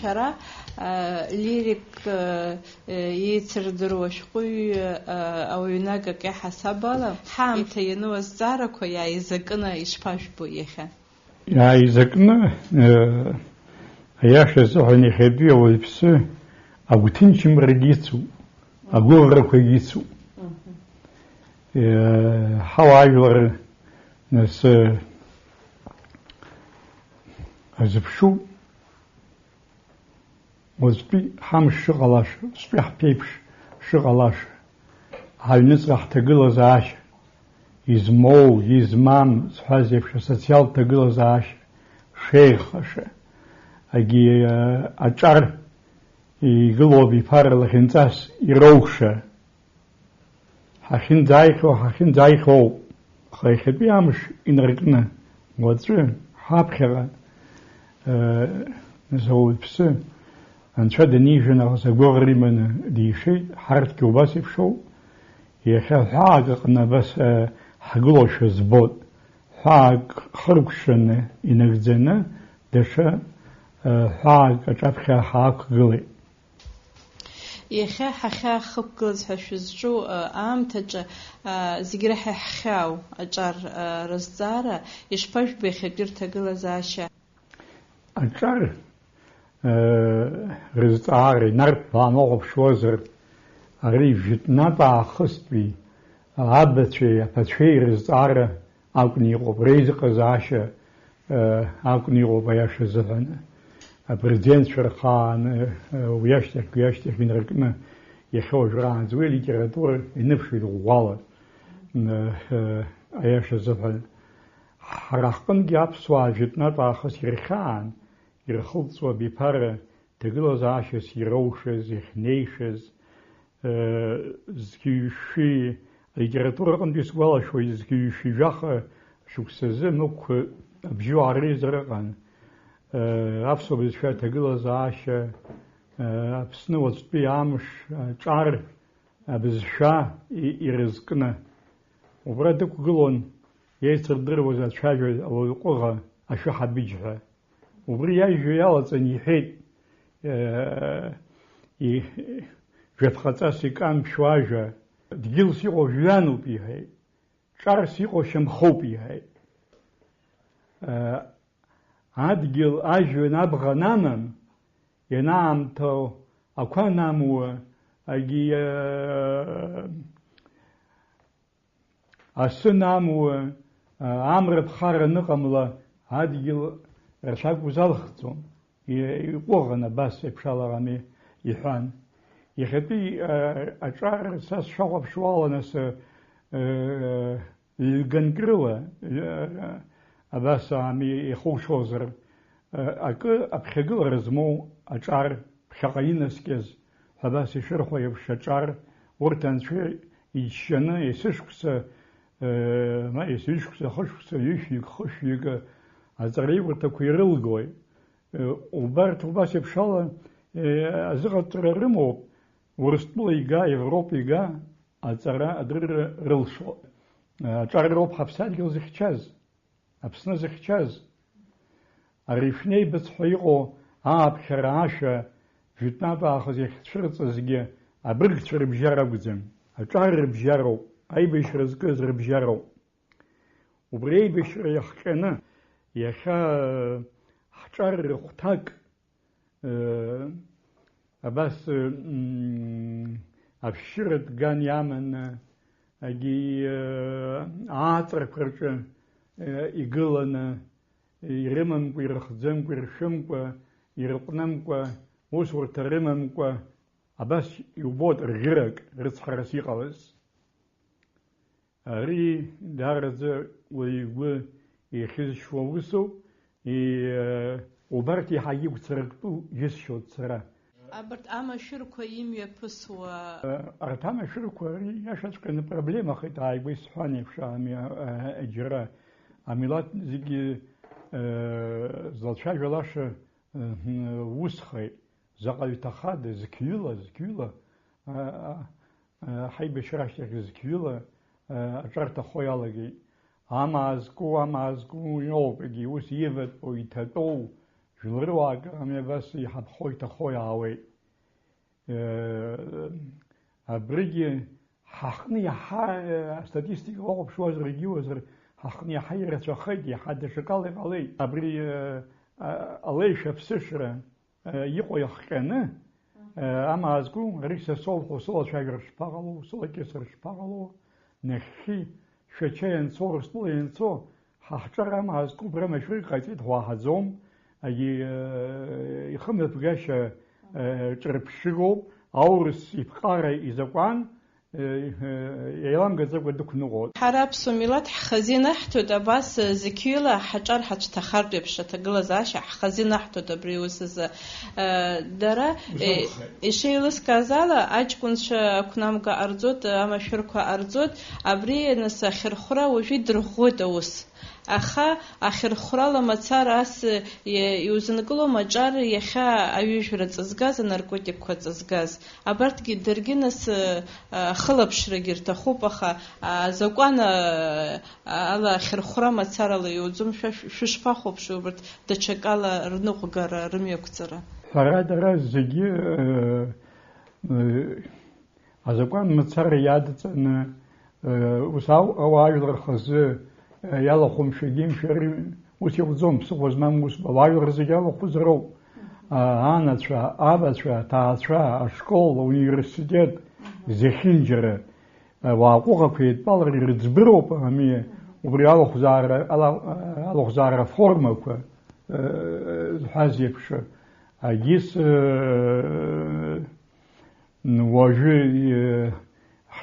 шара лирик يتردروا شقوي أو يناقك حسابلا حام تينو الزارة كويا يزكنا يشباش بويخا يا يزكنا أياش زهني خدي أول بس أبو تنشم رجيتو أقول ركويتو حواير ناس أزبشو وزبي حمش شغلاش زبي حبيبش شغلاش هاي نزرح تقول زاش يزمو يزمام زحازيبش سوسيال تقول زاش شيخ أجي أجار يقولوا بيفار لخنزاس يروشة حخين زايخو خيخ بيامش إنرقنا وزر حابخرة نزول بسه أنشاد نيجنا غزاقوري من دي شيء حرت كوباسي بشو يخاف حاققنا بس حقلوش زبود حاق خرقشن إنرزنا دشا حاق أجابخا حاق قلي يخا حخا خبقز حشوزجو تج زيجرح حخاو أجار رزدارة يشبش بخدير تقول زاشا أجار رزداري نرد بانوغ بشوزر أغريف جتنا باخست بي عبتشي فتشي رزدارة أكني غوب ريزق زاشا أكني غوب ياش زفن برزينت شرخان وياشتك من ركنا يخوج ران زوي ليتراتور ينفشي الغوالة اياش زفن حرقن جاب سوا جتنا باخس يرخان يرخلصوا بيبار تقلو زاشس يروشز يخنيشز زكيوشي ليتراتور قن بيسوالا شوي زكيوشي جاخ شوكسزي نوك بجيو عريز رقان أفسو بزشا تقول زاشا أبسنو وزبي عامش جار بزشا يرزقنا وبردك قلون يسردر وزا تشاجر أو القغة أشو حبيجها وبري يجو يالتن يحيد جفقتاسي كان بشواجة دقيل سيقو جوانو بيهاي جار سيقو شمخو بيهاي أدقل أجو نبغى نامم ينام تو أكون نامو أجي أسنامو أمر بخار نقملا أدقل رشاق وزالختم يقوغنا بس بشالا غمي يحان يخطي أجار ساس شغب شوالا ناس الجنجروا أباس عمي يخوش وزر أبخيقل رزمو أجار بشاقين سكيز أباس يشرخو يبشجار ورتان شوي يشنا يسشكس ما يسشكس خشكس يشيك خشيك أزري ورتكو يرلغوي وبارت وباس يبشالا أزغط رمو ورستبل يقا يوروب يقا أزرا أدر رلشو أجار روب حبسات يوزيخشاز أبسنا زخشاز أريفني بتحيقو بخراشة جتنا باخذ يخشرت زجي أبرق تشرب جارو قدم أجار بجارو أي بيش رزقز ربجارو وبري بيش يحكنا يخا حجار ختاك أبس أبشرت قان يامن أجي عاطر كرشة يقولنا يرممكو يرخزمكو يرشمكو يرقنمكو وصور ترممكو أبس يبوت رغيرك رصح رسيقة بس ري دارز ويقول يخز شووسو وبرتي حاجي وتسرقتو يسشو تسرق أبرت أما شركة يمي بسوا أرتام شركة ياشت كان проблема خيطاي بيسحاني بشامي أجرا عملات زي زلشاج ولاش وسخي زقل تخاد زكيولا حي بشراشتك زكيولا أجرت خويالجي أما أزكو يوبجي وسيفت ويتدو جلرواق أمي بس يحب خوي تخوي عوي أبريجي حقني ستاتيستيك وقف شو أزر يوزر حقني حيرة شخيدي حد شكالي علي أبري علي شفسشرة يقو يحكنا أما أزقو ريسة صول صول شاجر شباغلو صول كسر شباغلو نخي شتشين صور صلين صو حجر أما أزقو برما شوي قايد هو هزوم يخمد بقاش تربشيغو أورس يبقاري إزاقوان يلام جزء ودك نقول. حراب سميلات خزينة حتى بس زكيلة حجر حج تخرب بشتى جلزاش خزينة حتى بريوس درا إشي لس كذا أجكنش كنام كأرزود أما شركة أرزود أبري نس آخر خرا وجد رخود أوس أخا آخر خرا لما صار أس يوزنقلو مجار يخا أيوجرت أزجاز ناركوتيك كوت أزجاز أبرت جدرجنس خلب شرجير تخوب أخا زوجان على آخر خرا ما صار على يوزم شش فخوب شو برت تشك على رنوق جار رميو كترة. فراد رزقي زوجان ما صار يادت أن وساو أواجد خزة يلا خمسين شهر وسيوزم سوز ما موس بوايو رزقيا وخزرو أنا شا أبا شا تاشا شكول ونيرسيتет زخنجرة وأقوى في بالر رزبرو بامي وبريالو خزارة فورما كوا حازيبش أجيس نواجه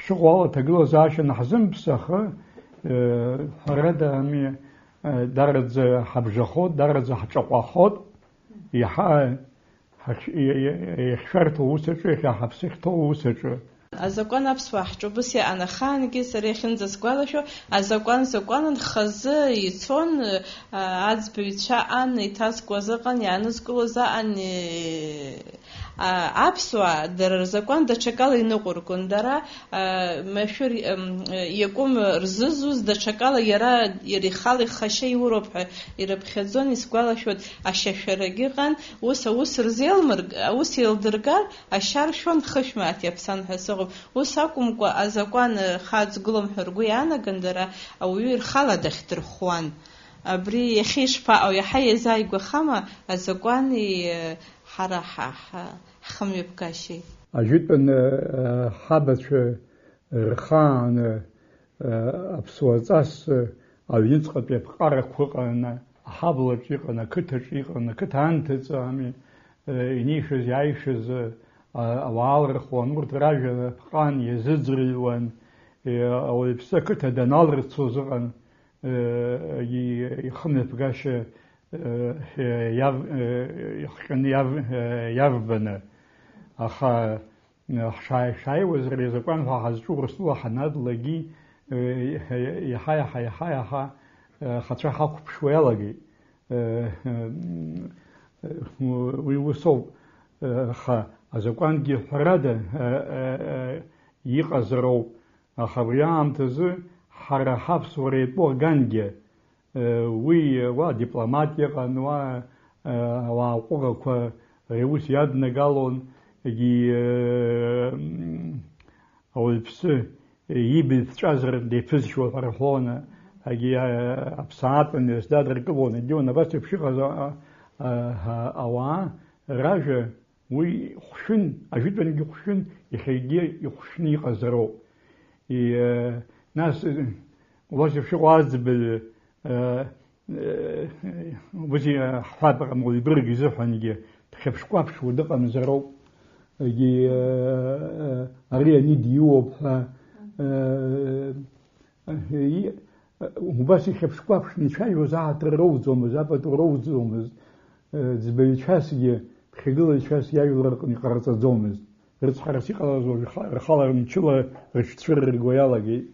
شغل تقول زاشن حزم بسخة فرد أمي درز حبج خود درز حشقة خود يخشرت وسج يحبسخت وسج أزقان أبصح جو بس أنا خان جيس ريخن زسقاله شو أزقان خز يتون عز بيتشا أن يتاسق وزقان يانسقو زان أبصوا در زقان دشكال ينقرقون درا مشور يقوم رززوز دشكال يرى خالي خشي يوروب يرب خزون يسقاله شو أششرجيقان وس رزيل مرج وس يلدرجار أشار شون خشمات يبسان حسق وساكم قو أزقان خادز قلم حرقيانا قندرا أو ير خالة دختر خوان أبري يخيش فا أو يحيي زاي قو خما أزقان حراحة خمي بكاشي أجد أن حابة رخان أبسوزاس أو ينسق بيبقار كوغانا حابل جيغانا كتجيغانا كتانتز أمي إنيشز يعيشز أوال رخوان ورتراجة بقان يززريوان أو يبسكت دنال رتسوزغان يخمي بكاشي يافبنا أخا شاي وزري زكان فحزجو رسول حناد لجي يحيا خاطر حق بشوية لجي ويوصل خا زكان جي فرادة يقزرو خبريام تزو حرحاب سوري بوغانجي وي دبلوماتيا قنوا وقوة كوا رئيس ياد نقالون يجي أو البس يبي تجازر دفز شو فرحونا يجي أبساط من الزاد ركبون يجون بس بشيء أوان راجع وي خشن أجد أن يخشن يخيجي يخشني قزرو ناس وظيف شو عازب وزي حاضر مولي برج زفن يجي تخف شقاف شو دقة من زرو يجي أريا نديوب وبس يخف شقاف نشاي وزعت روزهم زابت روزهم زبيتشاس يجي خجل تشاس يايو نقرص زومز رز حرسي قال خاله مشلا رشتشر الجويالاجي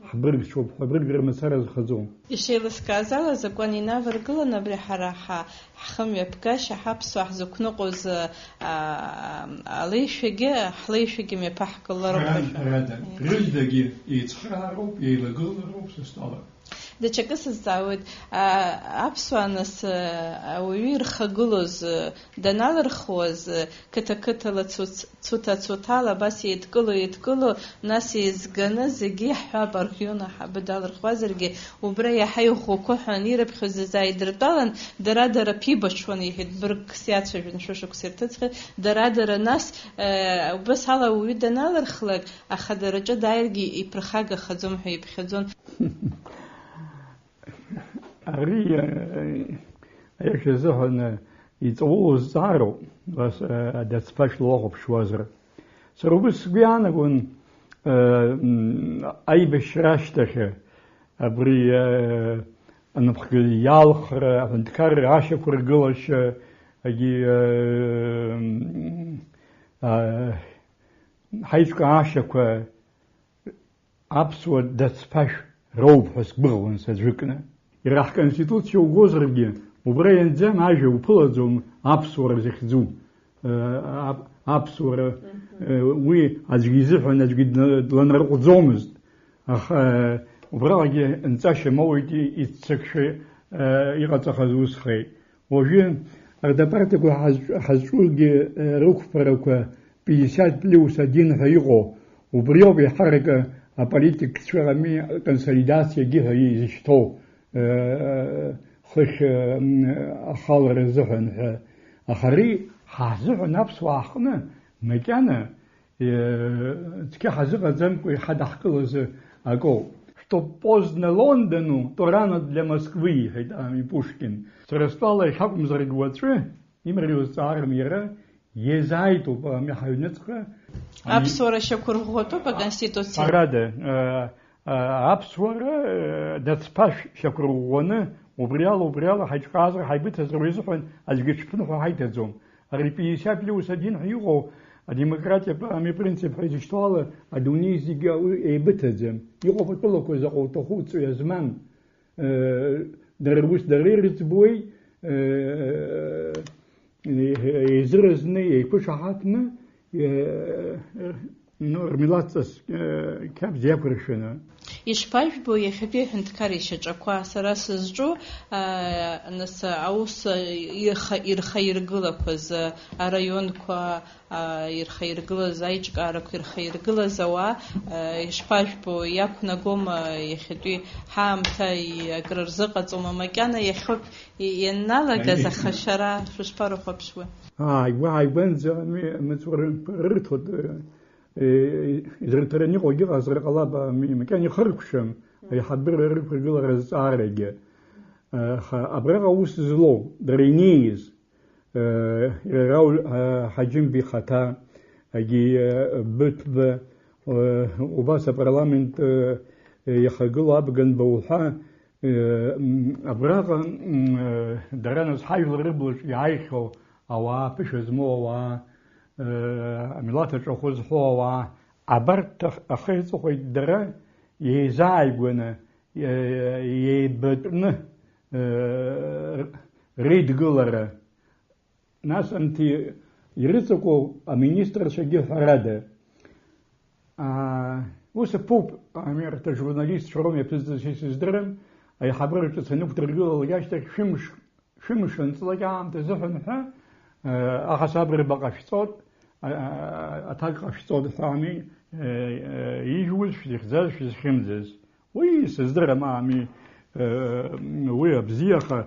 حبرق شوب حبرق غير مسار خزوم الشيء اللي سكازال زكوني نافر قلنا بريحة حخم يبكاش حبس وحزك نقوز عليش جي حليش جي مبحك الله ربنا رد رجدجي يتخرج روب يلقون روب سستاله даҽакы сызҵаауеит, аԥсуаа нас ауаҩы ирхагылоз даналырхуаз қыҭа-қыҭала, цуҭа-цуҭала абас еидкыло, нас еизганы зегьы иаҳҳәап архион аҳабы далырхуазаргьы, убра иаҳа иӷәӷәақәа ирыԥхьоз изааидыртәалан, дара ԥибаҽуан, иҳәеит, быргс иацәажәон шәышықәса ирҭыҵхьа, дара нас убас ала ауаҩы даналырхлак, аха дараҿы дааиргьы иԥырхагахаӡом ҳәа иԥхьаӡон. Ари аиашазыҳәан иҵаулоз ҵаароуп, адацԥашьла уахәаԥшуазар. Сара убас сгәы иаанагон аибашьра ашьҭахь абри анапхгаҩ иалхра, аҳәынҭқар ашьақәыргылашьа, ҳаиҿкаа ашьақәа аԥсуа дацԥашь роуп ҳәа сгәыӷуан саӡәыкны. Иара ҳконституциа угозаргьы, убра ианӡам ажәа уԥылаӡом аԥсуара захьӡу. Аԥсуара уи аӡәгьы изыҳәан аӡәгьы дланарҟәӡомызт. Аха убралагьы нҵашьа моуит иццакшәа иҟаҵахаз усхеит. Уажәы ардапартақәа ҳазҿугьы рықәԥарақәа 50+1 ҳәа иҟоу, убриоуп иҳарак аполитикцәа консолидациагьы ҳәа изышьҭоу хыхь ахалара рзыҳәан ҳәа. Аха ари ҳазыҳәан аԥсуаа ҳҟны макьана цқьа ҳазыҟаҵамкәа иҳадаҳкылаз акоуп. Что поздно Лондону, то рано для Москвы, иҳәеит Пушкин. Сара стәала иҳакәымзаргьы уаҵәы имариоз ҵааран иара иазааитоуп ҳаҩныҵҟа. Аԥсуара шьақәырӷәӷәатәуп аконституциа. Арада аԥсуара дацԥашь шьақәырӷәӷәаны убриала ҳаиҿкаазар ҳаибыҭазар изыҳәан аӡәгьы ҽԥныҳәа ҳаиҭаӡом. Ари 50+1 ҳәа иҟоу адемократиатә принцип ҳәа изышьҭоу ала адунеи зегьы еибыҭаӡам. Иҟоуп атәылақәа заҟа уҭаху ҵҩа змам. Дара рус дара ирыӡбуеи, еизыразны, еиқәышаҳаҭны, рмилаҭҵас қьабз иақәыршәаны. Ишԥажәбо иахьатәи аҳәынҭқар ишьаҿақәа, сара сызҿу нас аус ирхаиргылақәаз араионқәа, ирхаиргылаз аиҿкаарақәа, ирхаиргылаз ауаа, ишԥажәбо иақәнагома иахьатәи ҳаамҭа акры рзыҟаҵома, макьана иахьоуп ианналагаз ахашәара шәышԥарыхәаԥшуа? Ааигәанӡа мыцәара рырҭоит. Изырҭараны иҟоугьы ҟазар ҟалап, макьана ихыркәшам аиҳабыра рықәыргылара зҵаарагьы. Абраҟа аус злоу, дара инеиз, Рауль Ҳаџьымба ихаҭа, Быҭәба, убас апарламент иахагылоу Абганба уҳәа, абраҟа дара нас ҳажәлар рыблаҿ иааихьоу ауаа, ԥышәа змоу ауаа, амилаҭ аҿахәы зҳәоу ауаа, абарҭ ахеиҵыхәеит дара еизааигәаны, еибатәны реидгылара. Нас анти ирыҵакәоу аминистрцәагьы ҳәарада. Ус аԥуп, арҭ ажурналистцәа роума иаԥызҵаз исыздырам, аиҳабыра ҿыц анықәдыргылалак ашьҭахь шәымш анҵлак аамҭа азыҳәан ҳәа аҟасабра баҟашәҵот, аҭак ҟашәҵот ҳәа ижәуз, шәзыхьӡаз, шәзхьымӡаз. Уи сыздырам ами, уи абзиаха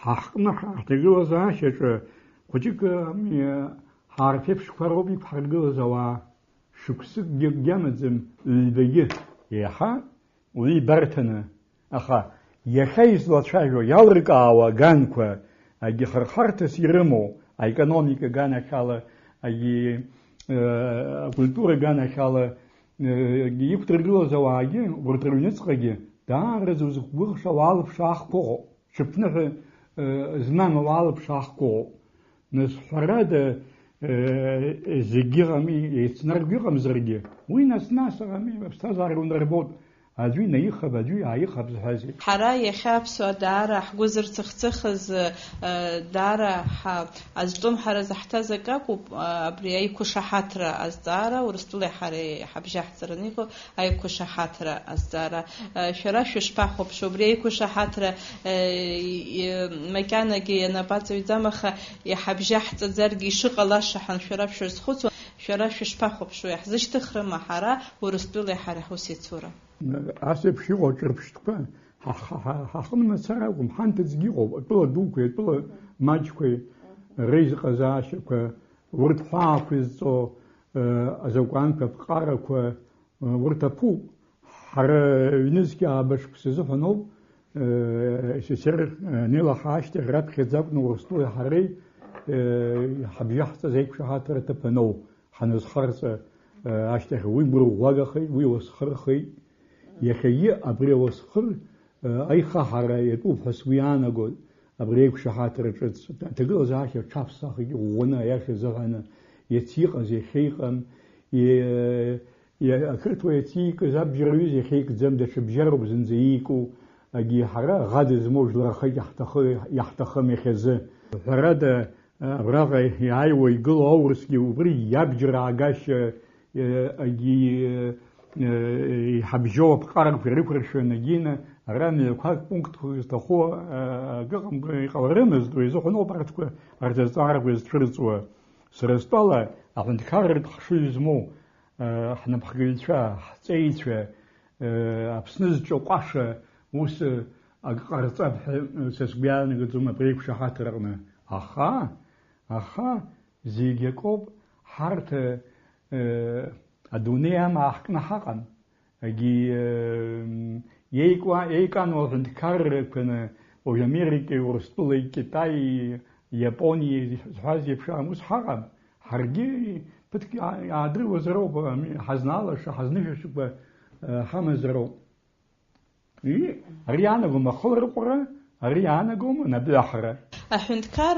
ҳахҟны ҳҭагылазаашьаҿы хәыҷык ҳаарԥеиԥшқәа роуп иқәҳаргылаз ауаа. Шықәсыкгьы гьамаӡам ҩбагьы еиҳа уи ибарҭаны. Аха иахьа излацәажәо иалркаауа аганқәа, агьихырхарҭас ирымоу аекономика ганахьала, акультура ганахьала иқәдыргылаз ауаагьы, урҭ рыҩныҵҟагьы даараӡа узықәгәыӷша ауаалԥша ахқәоуп, ҽыԥныҳәа змам ауаалԥша ахқәоуп. Нас ҳәарада зегьы ыҟами, еицнарго иҟамзаргьы, уи нас-нас ами, аԥсҭазаара унарбот, аӡәы инаихап, аӡәы иааихап зҳәазеиԥш. Ҳара иахьа аԥсуа даара ҳгәы зырцыхцыхыз даара азҿлымҳаразы ҳҭаз ак акәуп, абри аиқәышаҳаҭра азҵаара, Урыстәылеи ҳареи ҳабжьаҳҵараны иҟоу аиқәышаҳаҭра азҵаара. Шәара шәышԥахәаԥшуа убри аиқәышаҳаҭра макьанагьы ианапаҵаҩӡам, аха иҳабжьаҳҵаӡаргьы ишыҟалаша шәара шәшазхәыцуа, шәара шәышԥахәаԥшуа, иаҳзышьҭыхрыма ҳара Урыстәылеи ҳареи ҳусеицура? Асеиԥш иҟоу ҿырԥштәқәа ҳаҟны мацара акәым, ҳанҭыҵгьы иҟоуп, атәыла дуқәеи, атәыла маҷқәеи, реизҟазаашьақәа, урҭ хәаақәа изҵо азакәанқәа, аԥҟарақәа, урҭ аԥуп. Ҳара ҩнызқьы аабашқәа азыҳәан ауп СССР анеилаҳа ашьҭахь раԥхьаӡа акәны Урыстәылеи ҳареи ҳабжьаҳҵаз аиқәшаҳаҭра аҭыԥ аноу ҳаназхарҵа ашьҭахь уи гәырӷәӷәагахеит, уи уасхырхеит. Иахьагьы абри ауасхыр аихаҳара иатәуп ҳәа сгәы иаанагоит, абри аиқәшаҳаҭра ҿыц аҭагылазаашьа ҽаԥсахгьы ӷәӷәаны аиаша азыҳәаны иац иҟаз иахьа иҟам, ақырҭуа иац иикыз абџьар ҩыза иахьа икӡам, даҽа бџьароуп зынӡа иику, ҳара ӷада змоу жәларахеит иаҳҭахым иахьазы. Ҳәарада абраҟа иааиуа игылоу аурысгьы убри иабџьар аагашьа иҳабжьоу аԥҟарақәа ирықәыршәаны агьина ара мҩақәак пунктқәак зҭаху иҟаларымызт, уи азыҳәан ауп арҭ азҵаарақәа изцәырҵуа. Сара стәала аҳәынҭқарратә хшыҩ змоу ҳнапхгаҩцәа, ҳҵеицәа, Аԥсны зҿаҟәаша ус ак ҟарҵап ҳәа са сгәы иаанагаӡом абри аиқәшаҳаҭра аҟны. Аха зегь акоуп, ҳарҭ адунеи амаа ҳкны ҳаҟан. Еикануа аҳәынҭқаррақәаны уажә Америкеи, Урыстәылеи, Китаии, Иапониеи зҳәаз еиԥш ус ҳаҟам. Ҳаргьы ԥыҭк иаадыруазароуп, ҳазнаалаша, ҳазнышәашьақәа ҳамазароуп. Ари иаанагом ахыларҟәра, ари иаанагом анапҩаҳара. Аҳәынҭқар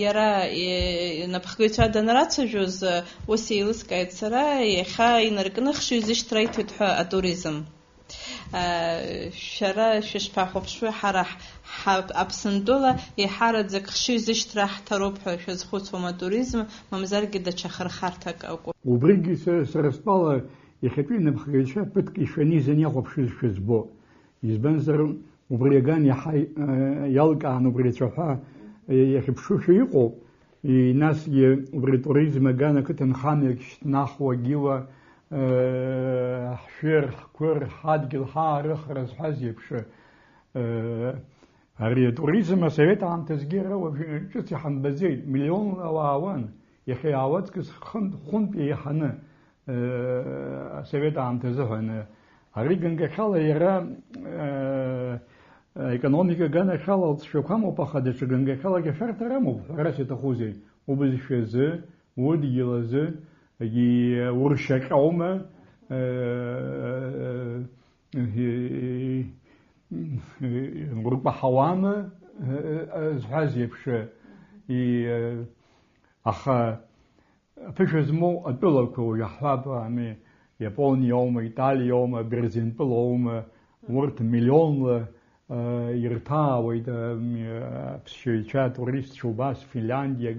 иара напхгаҩцәа данрацәажәоз ус еилыскааит сара, иахьа инаркны хшыҩ зышьҭра иҭоит ҳәа атуризм. Шәара шәышԥахәаԥшуа, ҳара Аԥсынтәыла иҳараӡак хшыҩ зышьҭра ҳҭароуп ҳәа шәазхәыцуам атуризм, мамзаргьы даҽа хырхарҭак акәым. Убригьы сара стәала иахьатәи напхгаҩцәа ԥыҭк ишәаны изаниахәаԥшыз шәызбо. Избанзар убри аган иаҳа иалкаан убри ацәаҳәа иахьыԥшушәа иҟоуп. Насгьы убри туризм аган ақыҭанхамҩак шьҭнахуа гьыла ҳшәыр, ҳқәыр, ҳадгьыл, ҳаарыхра зҳәаз еиԥш ари атуризм асовет аамҭазгьы ара ҿыц иҳамбаӡеит, миллионла уаауан. Иахьа иаауаҵкыс хәынтә еиҳаны асовет аамҭазыҳәаны. Ари ганахьала иара економика ганахьала лҵшәақәа амоуп, аха даҽа ганахьалагьы ашәарҭара амоуп. Ҳәарас иаҭахузеи, убызшәа азы, удгьыл азы, уршьаҟьоума, уркәаҳауама зҳәаз еиԥш. Аха аԥышәа змоу атәылақәа уажә ҳҳәап, Иапониоума, Италиоума, Берзентәылоума, урҭ миллионла ирҭаауеит аԥсшьаҩцәа, атуристцәа убас, Финляндиа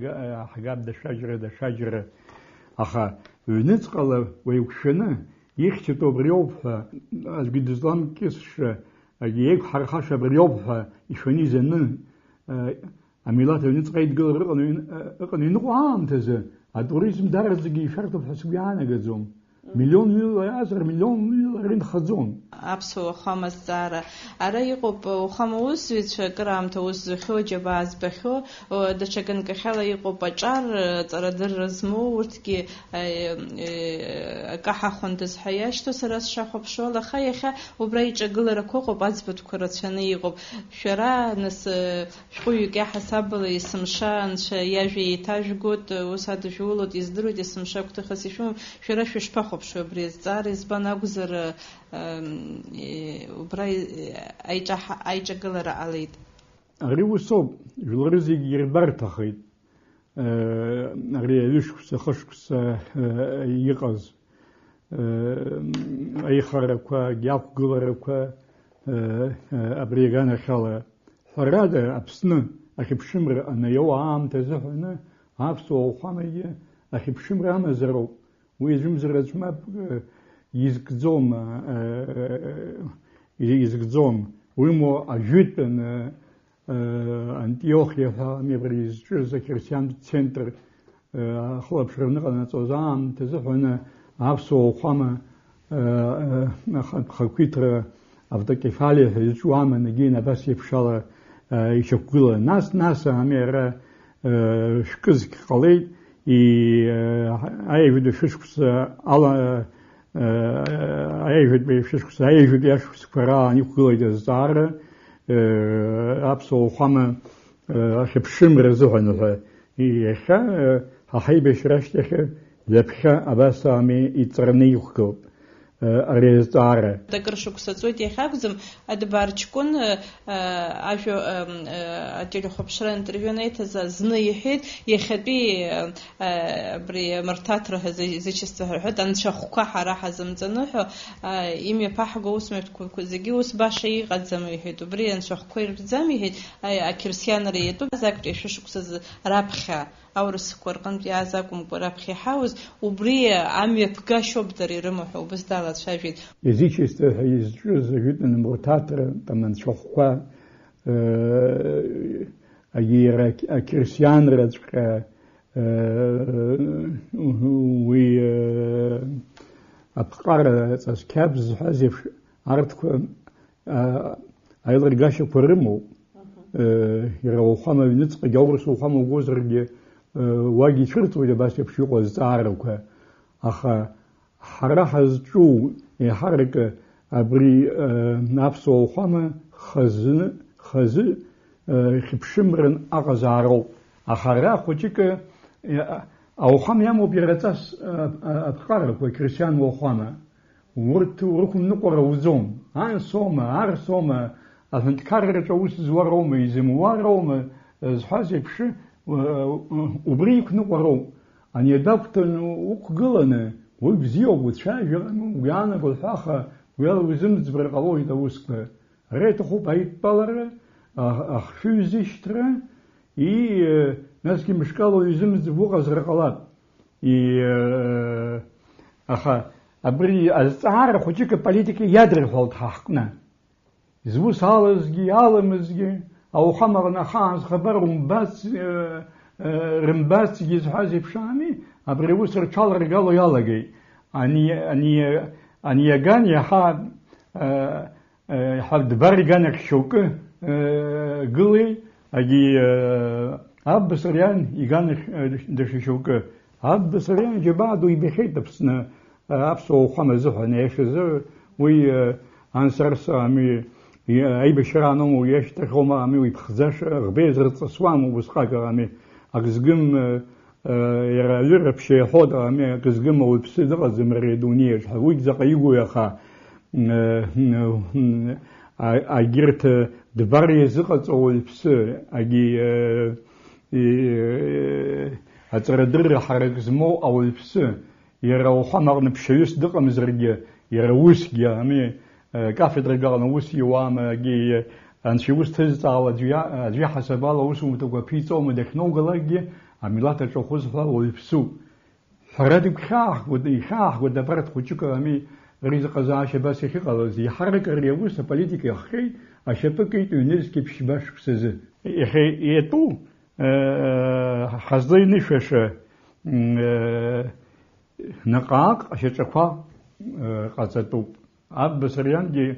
ҳгап даҽаџьара. Аха ҩныҵҟала уеиқәшәаны ихьчатәу абри ауп ҳәа, аӡәгьы дызламкьысша, еиқәҳархаша абри ауп ҳәа ишәаны изаны амилаҭ аҩныҵҟа идгылара ыҟаны иныҟәо аамҭазы атуризм дараӡагьы ишәарҭоуп ҳәа сгәы иаанагаӡом. Миллион ҩыла иаазар, миллион ҩыла рынхаӡом. Аԥсуа уахама зҵаара. Ара иҟоуп ухама усзуҩцәа акыраамҭа ус зыхьоу, џьабаа збахьоу, даҽа ганкахьала иҟоуп аҿар, ҵарадырра змоу, урҭгьы акаҳахәындаз ҳәа иашьҭоу сара сшахәаԥшуала, аха иахьа убра иҿагыларақәа ыҟоуп, аӡбатәқәа рацәаны иҟоуп. Шәара нас шәҟәыҩҩык иаҳасабала есымша анцәа иажәа еиҭажәгоит, ус адажәулоит, издыруеит есымша агәҭыхас ишәымоу, шәара шәышԥахәаԥшуа абри азҵаара, избан акәзар убра аиҿагылара ҟалеит? Ари усоуп, жәлары зегьы ирбарҭахеит ари аҩышықәса, хышықәса иҟаз. أي خارقة جاك غلرقة أبريغانا خلا فرادة أبسنا أخي بشمر أنا يو عام تزحنا عفسو خامية أخي بشمر عام زرو ويزم زرزما يزكزوم ويمو أجود أن أنتيوخيا ميبريز جوزا كريستيان سنتر خلاب شرنقنا توزام تزحنا عفسو خامة خكيتر أفضل كفالة الجوامة نجينا بس يفشل يشكله ناس أميرة شكز قليل أي فيديو شكس على أي فيديو شكس كرا نيكولي دزار أبسو خامة خبشم رزقنا يخا هاي بشرشته لبخا أباسامي يترنيوكو أريزدارة. تقرشوك ساتويت يخاكزم أدبارчкун أشو أتيلو خبشرة انترفيونيت زنيحيد يخبي بري مرتاتره زيشستها حد أن شخوكا حراح زمزنوه إمي بحقو اسمه كوزيجيوس باشي قد زميحيد بري أن شخوكا زميحيد أكريسيان ريدو زاك يشوشوك سز رابخا أورس كورقن بيازاكم برابخي حاوز وبري عم يبقى بدري رمح وبس دالت شايفين يزيش يزجوز جدا مرتاتر طبعا شخوا أجير كريستيان رزق وي أبقار تسكابز حزف عرضك أيضا قاشة برمو يرو خامة نتق جورس وخامة وزرق واجي شرطو إذا بس يبشيقو الزارك أخا حرحز جو يحرك أبري نفسه وخامة خزن خبشمرن أغزارو أخرا خوشيك أو خام يامو بيرتاس أبقارك وكريستيان وخامة وركم نقر وزوم عن صومة عر صومة أفنت كارر جوس زوار روما يزموار روما زحازي بشي وبريك نقرو أن يدفتن وقلنا وبزيو وتشاجر ويانا بالفاخة ويانا وزمت برقلوي دوسك ريت خوب هيت بالر أخفوزيشترا ناسكي مشكالو يزمت بوغا زرقلات أخا أبري أزعار خوشيك политики يادر خلط حقنا زوس هالزجي عالمزجي أو خمرنا خاص خبر رمباس يز حازي بشامي أبري وسر شال رجالو يالجي أني يجان يحاب دبر يجانك شوك قلي أجي أب سريان يجانك دش شوك أب سريان جبادو يبخيت بسنا أبسو خمزه نيشزه وي أنصر سامي أي بشرانو ويشتر هما أمي ويبخزاش غبيزر تصوام وبسقاك أمي أقزقم يرالر بشي حوض أمي أقزقم وبسيدغ زمريدونية حويك زقيقو يخا أجرت دباري زقت أو البس أجي أتردر حرق زمو أو البس يراو حمر نبشيوس دقا مزرقية يراوس يا أمي كافدر قالنا وسي وام جي أنشوس تزت على جي حسب الله وسوم تقول بيتو مدخنو قلاجي عملات الشخوص فلا والبسو حرادك خاخ ودبرت خوشك أمي رزق زاش بس يخلص زي حركة ريوس البوليتيك أخي أشبكي تونس كيف شباش كسز أخي يتو حظي نفش نقاق أشتكوا قصتو أب سريان جي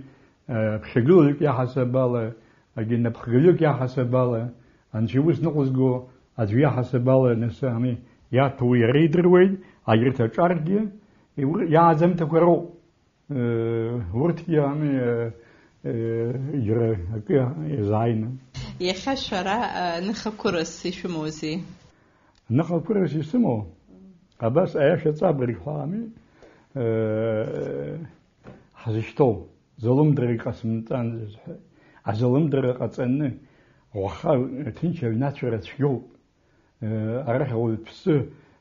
بخجلك يا حسبالة أجينا بخجلك يا حسبالة أنشوس نقصقو أجيا حسبالة نسامي يا توي ريدروي أجرت أشارجي يا عزم تكرو ورت يا أمي يجرى كيا يزاين يخشرة نخكرس يشموزي نخكرس يسمو أبس أيش تصابر خامي حزشتو ظلم درق اسمنتان ظلم درق أتنى وخا تنشل ناتشرت شيو أرح والبس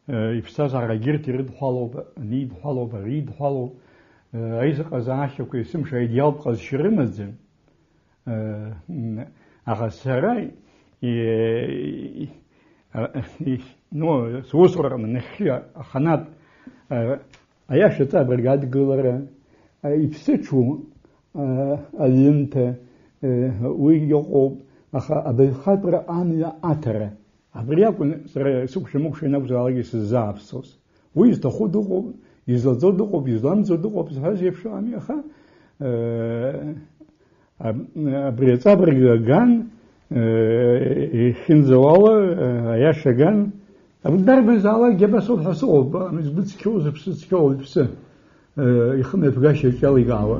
иԥсҭазаара егьырҭ ирыдхәалоуп, анидхәалоуп, ари идхәалоуп, аизыҟа заашьақәа есымша аидеалтә ҟазшьа рымаӡам. Аха сара сусураҟны нахьхьи аханатә аиашаҵа абригадгылара, иԥсыҽу аҩымҭа уи иҟоуп, аха абаҩхатәра амҩа аҭара. Абри акәын сара сыкәша-мыкәша ианакәзаалакгьы сыззааԥсоз. Уи зҭаху дыҟоуп, излаӡо дыҟоуп, изламӡо дыҟоуп зҳәаз еиԥш ами, аха абри аҵабырг аган ихьынӡауала аиаша аган дарбанзаалакгьы абасоуп ҳәа сыҟоуп, збыцқьоу зыԥсы цқьоу иԥсы ихымҩаԥгашьа ҿаликаауа.